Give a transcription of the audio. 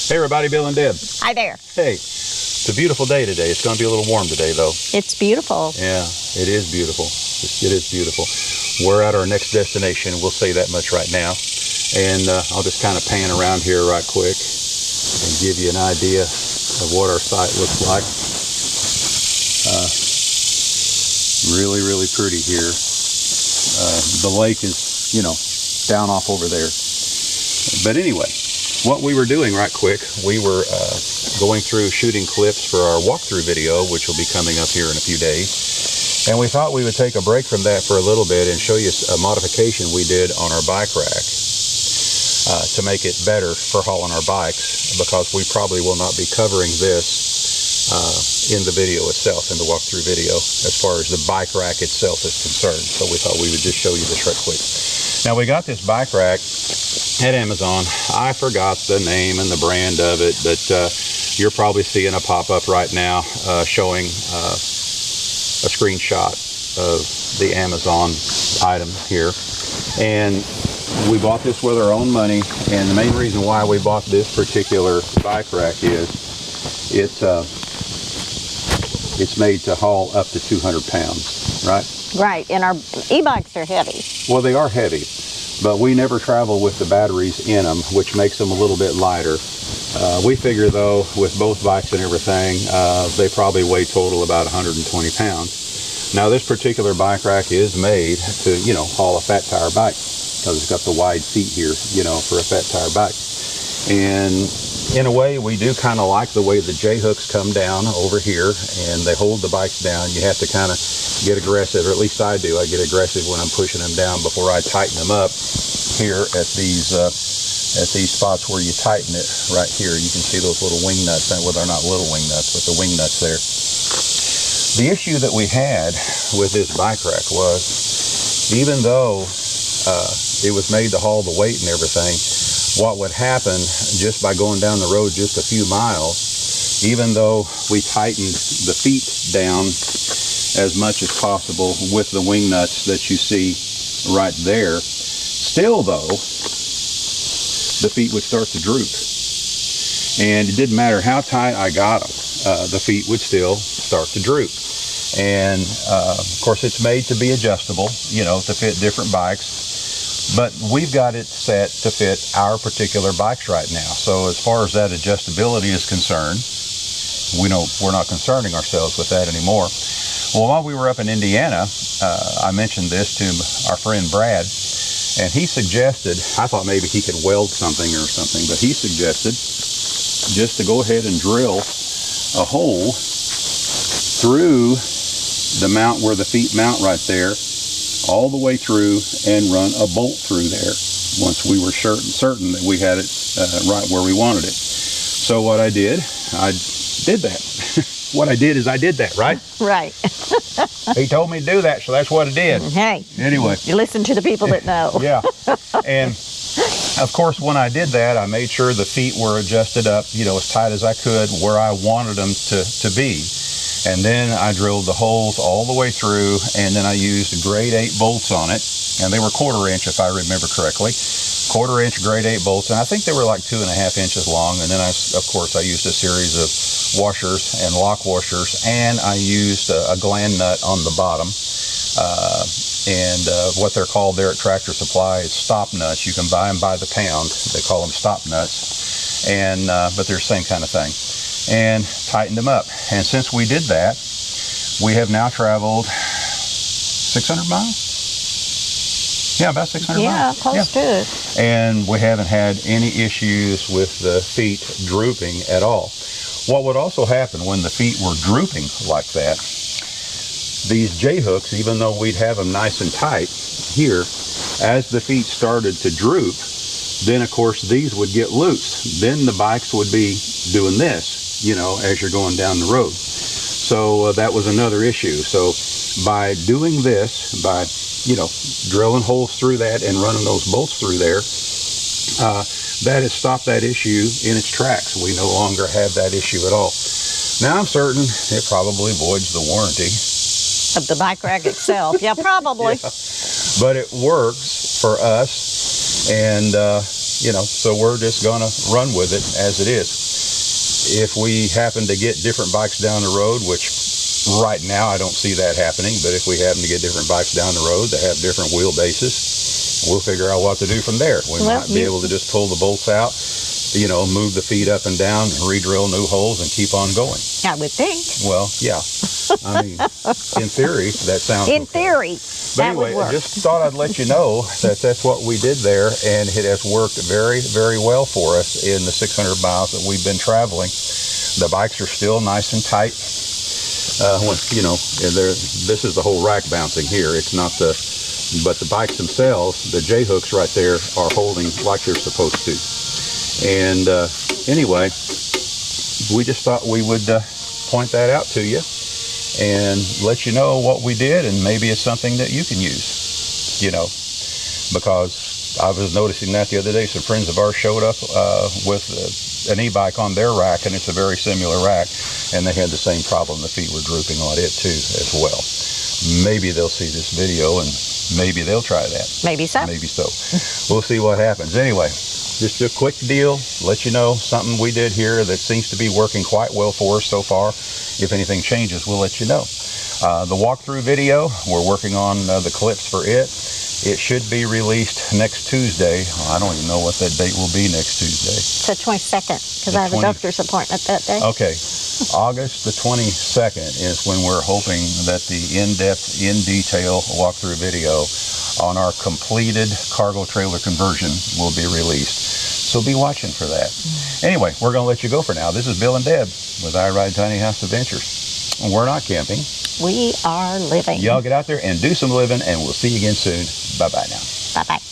Hey everybody, Bill and Deb. Hi there. Hey, it's a beautiful day today. It's going to be a little warm today though. It's beautiful. Yeah, it is beautiful. It is beautiful. We're at our next destination. We'll say that much right now. And I'll just kind of pan around here right quick and give you an idea of what our site looks like. Really, really pretty here. The lake is, down off over there. But anyway, what we were doing right quick, we were going through shooting clips for our walkthrough video, which will be coming up here in a few days. And we thought we would take a break from that for a little bit and show you a modification we did on our bike rack to make it better for hauling our bikes, because we probably will not be covering this in the video itself, in the walkthrough video, as far as the bike rack itself is concerned. So we thought we would just show you this right quick. Now, we got this bike rack at Amazon. I forgot the name and the brand of it, but you're probably seeing a pop-up right now showing a screenshot of the Amazon item here. And we bought this with our own money, and the main reason why we bought this particular bike rack is it's made to haul up to 200 pounds, right? Right, and our e-bikes are heavy. Well, they are heavy, but we never travel with the batteries in them, which makes them a little bit lighter. We figure, though, with both bikes and everything, they probably weigh total about 120 pounds. Now, this particular bike rack is made to, haul a fat tire bike, because it's got the wide seat here, for a fat tire bike. And in a way, we do kind of like the way the J-hooks come down over here, and they hold the bikes down. You have to kind of get aggressive, or at least I do. I get aggressive when I'm pushing them down before I tighten them up here at these spots where you tighten it right here. You can see those little wing nuts. Well, they're not little wing nuts, but the wing nuts there. The issue that we had with this bike rack was, even though it was made to haul the weight and everything, what would happen just by going down the road just a few miles, even though we tightened the feet down as much as possible with the wing nuts that you see right there, still though, the feet would start to droop. And it didn't matter how tight I got them, the feet would still start to droop. And of course, it's made to be adjustable, to fit different bikes. But we've got it set to fit our particular bikes right now. So as far as that adjustability is concerned, we're not concerning ourselves with that anymore. Well, while we were up in Indiana, I mentioned this to our friend Brad, and he suggested, I thought maybe he could weld something or something, but he suggested just to go ahead and drill a hole through the mount where the feet mount right there, all the way through, and run a bolt through there once we were certain that we had it right where we wanted it. So what I did that. What I did is I did that, right? Right. He told me to do that, so that's what I did. Hey. Anyway. You listen to the people that know. Yeah. And of course, when I did that, I made sure the feet were adjusted up, as tight as I could where I wanted them to be. And then I drilled the holes all the way through, and then I used grade 8 bolts on it, and they were 1/4 inch if I remember correctly. 1/4 inch grade 8 bolts, and I think they were like 2.5 inches long. And then I used a series of washers and lock washers, and I used a gland nut on the bottom. And what they're called there at Tractor Supply is stop nuts. You can buy them by the pound. They call them stop nuts, and but they're the same kind of thing. And tightened them up. And since we did that, we have now traveled 600 miles? Yeah, about 600 miles. Yeah, close to it. And we haven't had any issues with the feet drooping at all. What would also happen when the feet were drooping like that, these J-hooks, even though we'd have them nice and tight here, as the feet started to droop, then of course these would get loose. Then the bikes would be doing this, as you're going down the road. So that was another issue. So by doing this, by, drilling holes through that and running those bolts through there, that has stopped that issue in its tracks. We no longer have that issue at all. Now I'm certain it probably voids the warranty Of the bike rack itself. Yeah, probably. Yeah. But it works for us, and so we're just going to run with it as it is. If we happen to get different bikes down the road, which right now I don't see that happening, but if we happen to get different bikes down the road that have different wheelbases, we'll figure out what to do from there. We might be able to just pull the bolts out, move the feet up and down, re-drill new holes, and keep on going. I would think. Well, yeah. I mean, in theory, that sounds In theory, But that anyway, would work. I just thought I'd let you know that that's what we did there, and it has worked very, very well for us in the 600 miles that we've been traveling. The bikes are still nice and tight. This is the whole rack bouncing here. It's not but the bikes themselves, the J-hooks right there, are holding like they're supposed to. And anyway, we just thought we would point that out to you and let you know what we did, and maybe it's something that you can use, because I was noticing that the other day. Some friends of ours showed up with an e-bike on their rack, and it's a very similar rack, and they had the same problem. The feet were drooping on it too as well. Maybe they'll see this video and maybe they'll try that. Maybe so. Maybe so. We'll see what happens. Anyway, just a quick deal, let you know something we did here that seems to be working quite well for us so far. If anything changes, we'll let you know. The walkthrough video, we're working on the clips for it. It should be released next Tuesday. I don't even know what that date will be next Tuesday. It's the 22nd, because I have a doctor's appointment that day. Okay. August the 22nd is when we're hoping that the in-depth, in-detail walkthrough video on our completed cargo trailer conversion will be released. So be watching for that. Anyway, we're going to let you go for now. This is Bill and Deb with I Ride Tiny House Adventures. We're not camping. We are living. Y'all get out there and do some living, and we'll see you again soon. Bye-bye now. Bye-bye.